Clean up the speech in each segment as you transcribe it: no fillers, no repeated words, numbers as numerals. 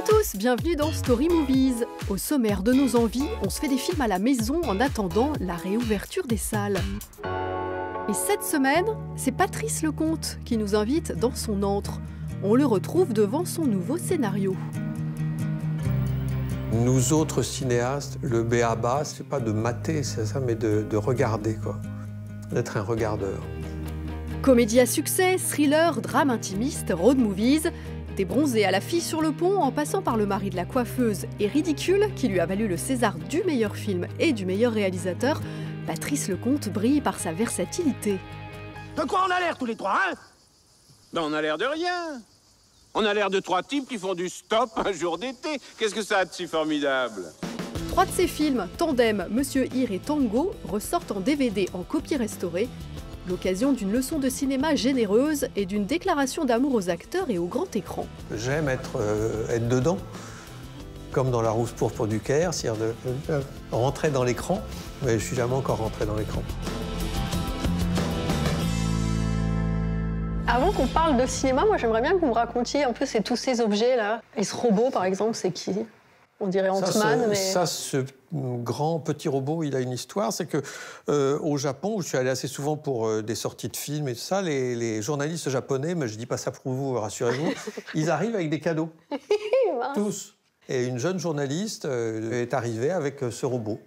à tous, bienvenue dans Story Movies. Au sommaire de nos envies, on se fait des films à la maison en attendant la réouverture des salles. Et cette semaine, c'est Patrice Lecomte qui nous invite dans son antre. On le retrouve devant son nouveau scénario. Nous autres cinéastes, le b.a.-ba, c'est pas de mater, c'est ça, mais de regarder, quoi. D'être un regardeur. Comédie à succès, thriller, drame intimiste, road movies, des bronzés à la fille sur le pont en passant par le mari de la coiffeuse et Ridicule, qui lui a valu le César du meilleur film et du meilleur réalisateur, Patrice Lecomte brille par sa versatilité. De quoi on a l'air tous les trois, hein? Ben on a l'air de rien. On a l'air de trois types qui font du stop un jour d'été. Qu'est-ce que ça a de si formidable? Trois de ses films, Tandem, Monsieur Hir et Tango, ressortent en DVD en copie restaurée, l'occasion d'une leçon de cinéma généreuse et d'une déclaration d'amour aux acteurs et au grand écran. J'aime être dedans, comme dans La Rousse pourpre du Caire, c'est-à-dire de rentrer dans l'écran, mais je ne suis jamais encore rentré dans l'écran. Avant qu'on parle de cinéma, moi j'aimerais bien que vous me racontiez un peu tous ces objets-là. Et ce robot, par exemple, c'est qui? On dirait Ant-Man, mais... Ce grand petit robot, il a une histoire. C'est que au Japon, où je suis allé assez souvent pour des sorties de films et tout ça, les journalistes japonais, mais je dis pas ça pour vous, rassurez-vous, ils arrivent avec des cadeaux. Tous. Et une jeune journaliste est arrivée avec ce robot.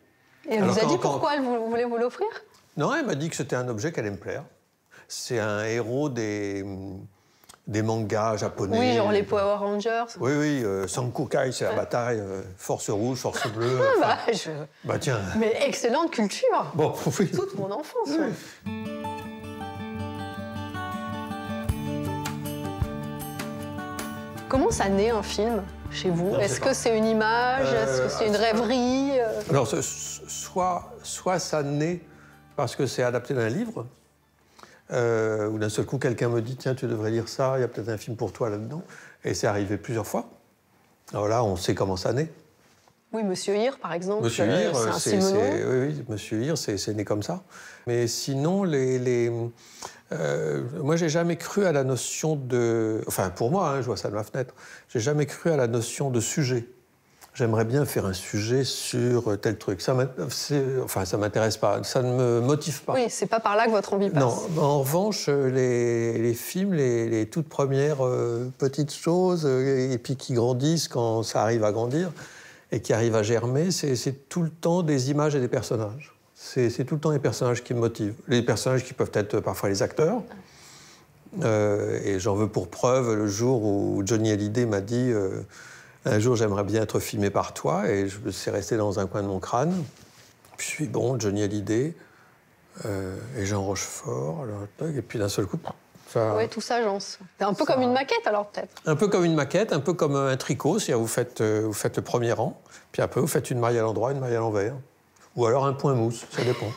Et elle vous a dit pourquoi elle voulait vous l'offrir? Non, elle m'a dit que c'était un objet qu'elle allait me plaire. C'est un héros des mangas japonais. Oui, genre les Power Rangers. Oui, Sankukai, c'est la bataille, force rouge, force bleue. Tiens. Mais excellente culture. Bon, oui. Toute mon enfance. Oui. Comment ça naît un film chez vous? Est-ce que c'est une image? Est-ce que c'est une rêverie? Alors, soit ça naît parce que c'est adapté d'un livre, où d'un seul coup, quelqu'un me dit « Tiens, tu devrais lire ça, il y a peut-être un film pour toi là-dedans ». Et c'est arrivé plusieurs fois. Alors là, on sait comment ça naît. Oui, Monsieur Hir, par exemple, Monsieur Hir, c'est un Simonon. Oui, Monsieur Hir, c'est né comme ça. Mais sinon, moi, j'ai jamais cru à la notion de... Enfin, pour moi, je vois ça de ma fenêtre, j'ai jamais cru à la notion de sujet. J'aimerais bien faire un sujet sur tel truc. Ça m'intéresse pas, ça ne me motive pas. Oui, c'est pas par là que votre envie passe. Non, en revanche, les films, les toutes premières petites choses, et puis qui grandissent quand ça arrive à grandir, et qui arrivent à germer, c'est tout le temps des images et des personnages. C'est tout le temps les personnages qui me motivent. Les personnages qui peuvent être parfois les acteurs. Et j'en veux pour preuve le jour où Johnny Hallyday m'a dit... Un jour, j'aimerais bien être filmé par toi, et c'est resté dans un coin de mon crâne. Puis, bon, Johnny Hallyday, et Jean Rochefort, et puis d'un seul coup, ça... Oui, tout s'agence. C'est un peu comme une maquette, alors, peut-être? Un peu comme une maquette, un peu comme un tricot, c'est-à-dire vous faites le premier rang, puis après, vous faites une maille à l'endroit, une maille à l'envers. Ou alors un point mousse, ça dépend.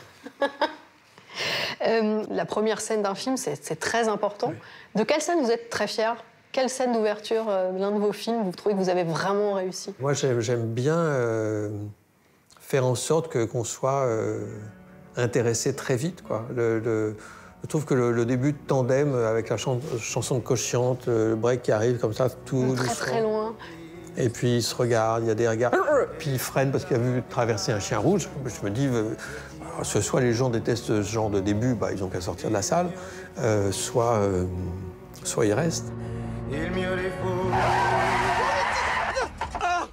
La première scène d'un film, c'est très important. Oui. De quelle scène vous êtes très fier? Quelle scène d'ouverture de l'un de vos films vous trouvez que vous avez vraiment réussi? Moi, j'aime bien faire en sorte qu'on soit intéressé très vite, quoi. Je trouve que le début de Tandem, avec la chanson de Cochiante, le break qui arrive comme ça, tout très loin. Et puis il se regarde, il y a des regards, puis il freine parce qu'il a vu traverser un chien rouge. Je me dis, soit les gens détestent ce genre de début, ils n'ont qu'à sortir de la salle, soit ils restent. Il mieux les faut. Ah!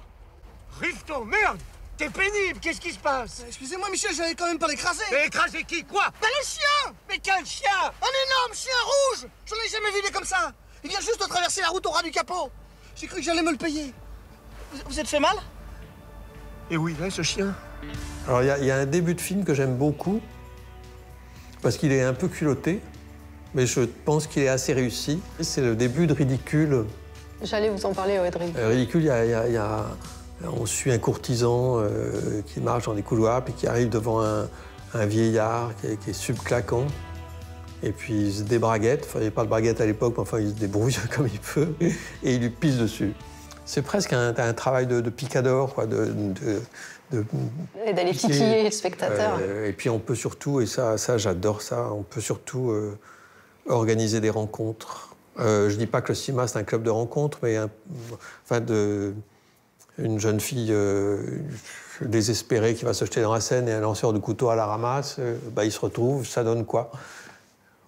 Risto, merde! T'es pénible, qu'est-ce qui se passe? Excusez-moi, Michel, j'allais quand même pas l'écraser. Mais écraser qui? Quoi? Bah le chien! Mais quel chien? Un énorme chien rouge! J'en ai jamais vu des comme ça. Il vient juste de traverser la route au ras du capot. J'ai cru que j'allais me le payer. Vous êtes fait mal? Et oui, ce chien. Alors, il y a un début de film que j'aime beaucoup, parce qu'il est un peu culotté. Mais je pense qu'il est assez réussi. C'est le début de Ridicule. J'allais vous en parler, ouais, de Ridicule. Ridicule, on suit un courtisan qui marche dans des couloirs, puis qui arrive devant un vieillard qui est subclaquant. Et puis il se débraguette. Enfin, il n'y avait pas de braguette à l'époque, mais enfin, il se débrouille comme il peut. Et il lui pisse dessus. C'est presque un travail de picador, quoi, et d'aller titiller le spectateur. Et puis on peut surtout, et ça j'adore ça, on peut surtout organiser des rencontres. Je dis pas que le cinéma c'est un club de rencontres, mais une jeune fille désespérée qui va se jeter dans la Seine et un lanceur de couteau à la ramasse, ils se retrouvent, ça donne quoi?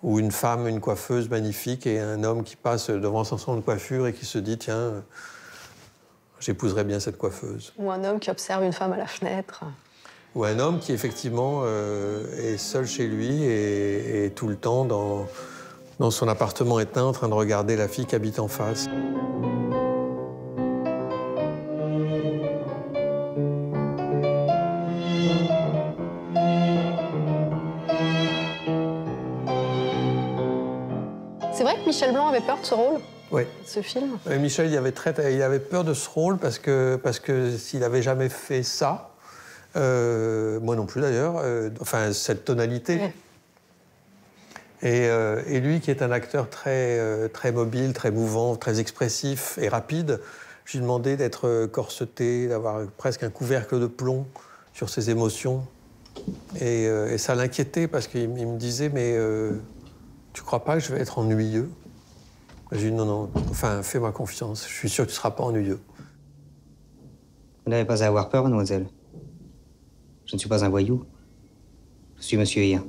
Ou une femme, une coiffeuse magnifique et un homme qui passe devant son salon de coiffure et qui se dit, tiens, j'épouserais bien cette coiffeuse. Ou un homme qui observe une femme à la fenêtre. Ou un homme qui, effectivement, est seul chez lui et tout le temps dans son appartement éteint en train de regarder la fille qui habite en face. C'est vrai que Michel Blanc avait peur de ce rôle, Oui. de ce film? Michel, il avait peur de ce rôle parce que s'il n'avait jamais fait ça, moi non plus d'ailleurs, cette tonalité. Ouais. Et lui, qui est un acteur très mobile, très mouvant, très expressif et rapide, je lui demandais d'être corseté, d'avoir presque un couvercle de plomb sur ses émotions. Et ça l'inquiétait parce qu'il me disait, mais tu crois pas que je vais être ennuyeux? J'ai dit, non, fais-moi confiance, je suis sûr que tu ne seras pas ennuyeux. Vous n'avez pas à avoir peur, mademoiselle. Je ne suis pas un voyou. Je suis monsieur Ian.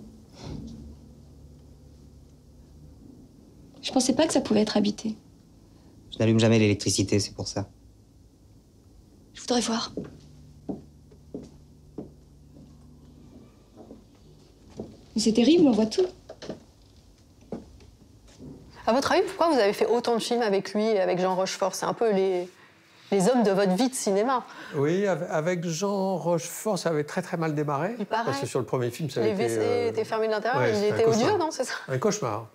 Je pensais pas que ça pouvait être habité. Je n'allume jamais l'électricité, c'est pour ça. Je voudrais voir. Mais c'est terrible, on voit tout. À votre avis, pourquoi vous avez fait autant de films avec lui et avec Jean Rochefort? C'est un peu les hommes de votre vie de cinéma. Oui, avec Jean Rochefort, ça avait très mal démarré. Il paraît. Parce que sur le premier film, ça Les avait été... WC étaient fermés de l'intérieur, ouais, il c'était était un cauchemar. odieux, non, c'est ça? Un cauchemar.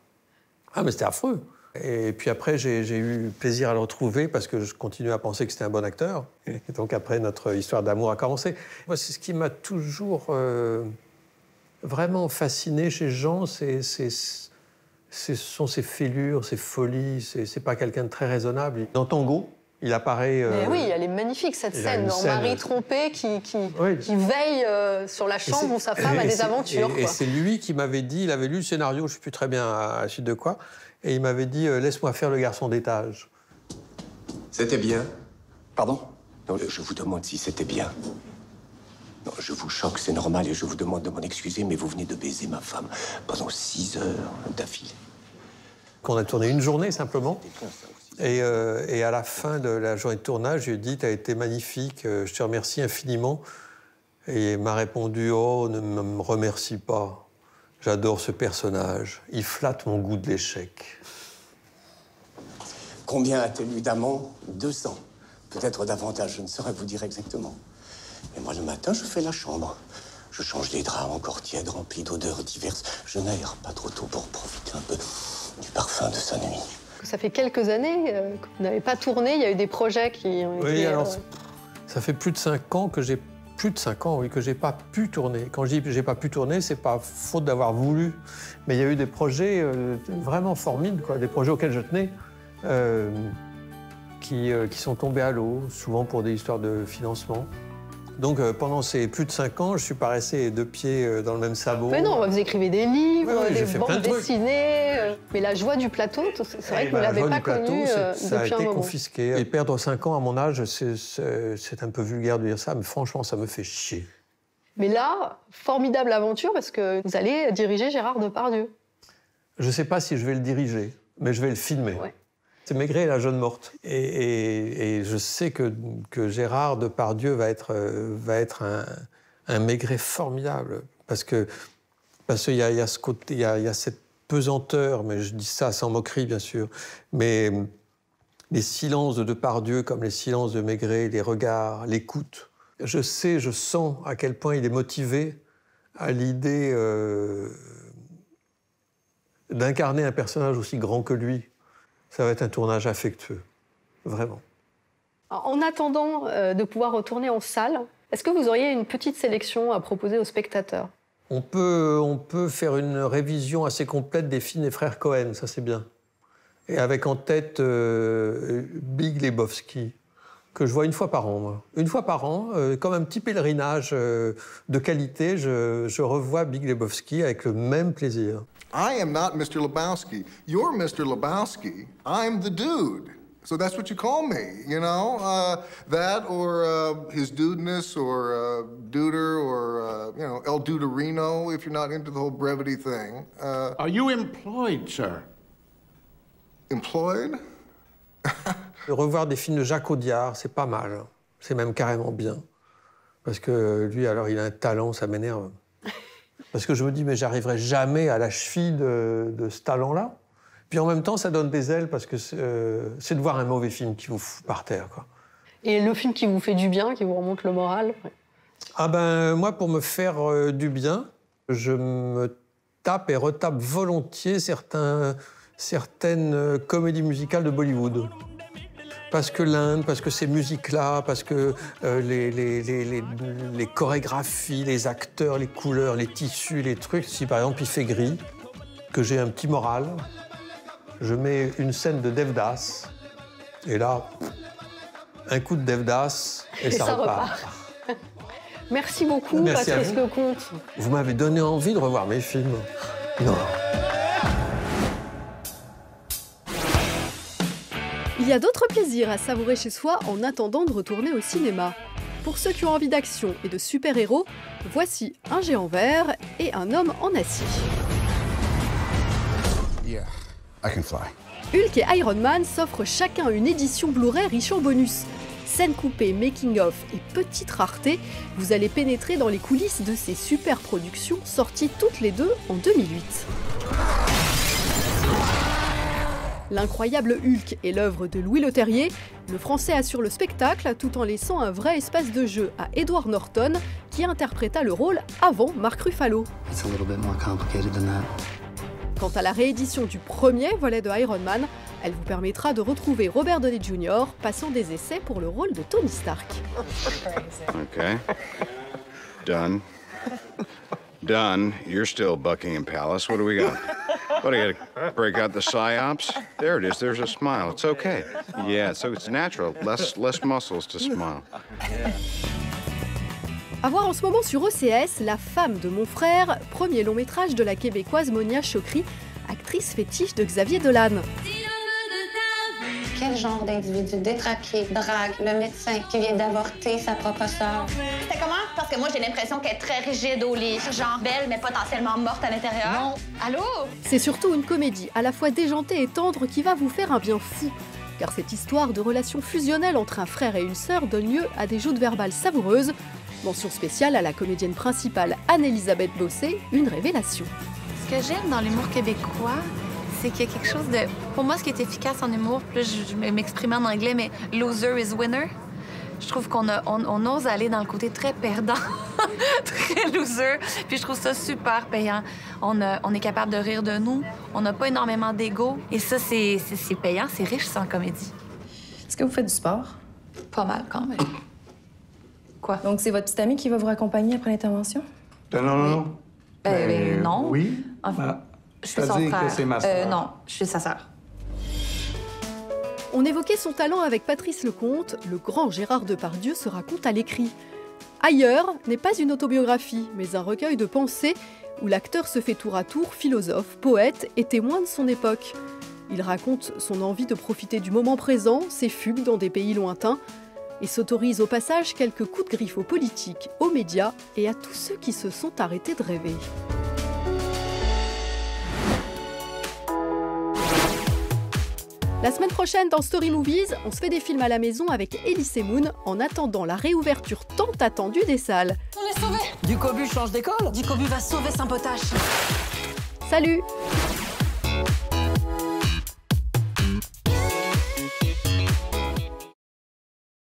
Ah, mais c'était affreux. Et puis après, j'ai eu plaisir à le retrouver parce que je continuais à penser que c'était un bon acteur. Et donc après, notre histoire d'amour a commencé. Moi, c'est ce qui m'a toujours vraiment fasciné chez Jean, ce sont ses fêlures, ses folies. C'est pas quelqu'un de très raisonnable. Dans Tango, il apparaît... Mais oui, elle est magnifique, cette scène, en mari trompé qui veille sur la chambre où sa femme a des aventures. Et c'est lui qui m'avait dit, il avait lu le scénario, je ne sais plus très bien à la suite de quoi, et il m'avait dit, laisse-moi faire le garçon d'étage. C'était bien. Pardon? Non, je vous demande si c'était bien. Non, je vous choque, c'est normal, et je vous demande de m'en excuser, mais vous venez de baiser ma femme pendant 6 heures d'affilée. Qu'on a tourné une journée, simplement. Et à la fin de la journée de tournage, je lui ai dit, t'as été magnifique, je te remercie infiniment. Et il m'a répondu, oh, ne me remercie pas. J'adore ce personnage. Il flatte mon goût de l'échec. Combien a-t-elle eu d'amants? 200. Peut-être davantage, je ne saurais vous dire exactement. Mais moi, le matin, je fais la chambre. Je change les draps encore tièdes, remplis d'odeurs diverses. Je n'aère pas trop tôt pour profiter un peu du parfum de sa nuit. Ça fait quelques années que vous n'avez pas tourné, il y a eu des projets qui ont été... Oui, alors, ça fait plus de 5 ans que j'ai pas pu tourner. Quand je dis que j'ai pas pu tourner, c'est pas faute d'avoir voulu. Mais il y a eu des projets vraiment formidables, quoi, des projets auxquels je tenais, qui sont tombés à l'eau, souvent pour des histoires de financement. Donc pendant ces plus de 5 ans, je suis pas resté 2 pieds dans le même sabot. Mais non, vous écrivez des livres, ouais, des bandes dessinées. Mais la joie du plateau, c'est vrai que vous ne l'avez pas connue ça a depuis un été moment. confisqué. Et perdre 5 ans à mon âge, c'est un peu vulgaire de dire ça, mais franchement, ça me fait chier. Mais là, formidable aventure, parce que vous allez diriger Gérard Depardieu. Je ne sais pas si je vais le diriger, mais je vais le filmer. Ouais. C'est Maigret et la jeune morte. Et je sais que Gérard Depardieu va être un Maigret formidable. Parce qu'il y a ce côté, il y a cette pesanteur, mais je dis ça sans moquerie, bien sûr. Mais les silences de Depardieu, comme les silences de Maigret, les regards, l'écoute. Je sens à quel point il est motivé à l'idée d'incarner un personnage aussi grand que lui. Ça va être un tournage affectueux, vraiment. En attendant de pouvoir retourner en salle, est-ce que vous auriez une petite sélection à proposer aux spectateurs? On peut faire une révision assez complète des films des frères Cohen, ça c'est bien. Et avec en tête Big Lebowski, que je vois une fois par an. Moi. Une fois par an, comme un petit pèlerinage de qualité, je revois Big Lebowski avec le même plaisir. I am not Mr. Lebowski. You're Mr. Lebowski. I'm the dude. So that's what you call me, you know? That or his dudeness or duder or, you know, El Duderino if you're not into the whole brevity thing. Are you employed, sir? Employed? De revoir des films de Jacques Audiard, c'est pas mal. C'est même carrément bien. Parce que lui, alors, il a un talent, ça m'énerve. Parce que je me dis, mais j'arriverai jamais à la cheville de ce talent-là. Puis en même temps, ça donne des ailes parce que c'est de voir un mauvais film qui vous fout par terre, quoi. Et le film qui vous fait du bien, qui vous remonte le moral? Ah ben, moi, pour me faire du bien, je me tape et retape volontiers certaines comédies musicales de Bollywood. Parce que l'Inde, parce que ces musiques-là, parce que les chorégraphies, les acteurs, les couleurs, les tissus, les trucs. Si par exemple il fait gris, que j'ai un petit moral, je mets une scène de Devdas, et là, un coup de Devdas, et ça repart. Merci beaucoup, Merci Patrice Lecomte. Vous m'avez donné envie de revoir mes films. Non. Il y a d'autres plaisirs à savourer chez soi en attendant de retourner au cinéma. Pour ceux qui ont envie d'action et de super-héros, voici un géant vert et un homme en acier. Yeah, I can fly. Hulk et Iron Man s'offrent chacun une édition Blu-ray riche en bonus. Scènes coupées, making-of et petites raretés, vous allez pénétrer dans les coulisses de ces super productions sorties toutes les deux en 2008. L'incroyable Hulk est l'œuvre de Louis Leterrier. Le Français assure le spectacle tout en laissant un vrai espace de jeu à Edward Norton, qui interpréta le rôle avant Mark Ruffalo. Quant à la réédition du premier volet de Iron Man, elle vous permettra de retrouver Robert Downey Jr. passant des essais pour le rôle de Tony Stark. Okay. Done. Done. You're still Buckingham Palace. What do we got? What, I gotta break out the psyops? There it is. There's a smile. It's okay. Yeah, so it's natural. Less muscles to smile. À voir en ce moment sur OCS, La femme de mon frère, premier long métrage de la québécoise Monia Chokri, actrice fétiche de Xavier Dolan. Quel genre d'individu détraqué drague le médecin qui vient d'avorter sa propre sœur? C'est comment? Parce que moi, j'ai l'impression qu'elle est très rigide au lit. Genre belle, mais potentiellement morte à l'intérieur. Non. Allô? C'est surtout une comédie à la fois déjantée et tendre qui va vous faire un bien fou. Car cette histoire de relation fusionnelle entre un frère et une sœur donne lieu à des joutes verbales savoureuses. Mention spéciale à la comédienne principale Anne-Elisabeth Bossé, une révélation. Ce que j'aime dans l'humour québécois, c'est qu'il y a quelque chose de... Pour moi, ce qui est efficace en humour, puis là, je m'exprime en anglais, mais « loser is winner ». Je trouve qu'on ose aller dans le côté très perdant, très loser, puis je trouve ça super payant. On est capable de rire de nous, on n'a pas énormément d'ego, et ça, c'est payant, c'est riche, ça, en comédie. Est-ce que vous faites du sport? Pas mal, quand même. Quoi? Donc, c'est votre petite amie qui va vous raccompagner après l'intervention? Non. Non. Oui? Enfin, je suis son frère. Que c'est ma sœur. Non, je suis sa sœur. On évoquait son talent avec Patrice Lecomte, le grand Gérard Depardieu se raconte à l'écrit. Ailleurs n'est pas une autobiographie, mais un recueil de pensées où l'acteur se fait tour à tour philosophe, poète et témoin de son époque. Il raconte son envie de profiter du moment présent, ses fugues dans des pays lointains, et s'autorise au passage quelques coups de griffe aux politiques, aux médias et à tous ceux qui se sont arrêtés de rêver. La semaine prochaine, dans Story Movies, on se fait des films à la maison avec Elise Moon en attendant la réouverture tant attendue des salles. On est sauvés! Du Cobu change d'école? Du Cobu va sauver Saint-Potache. Salut!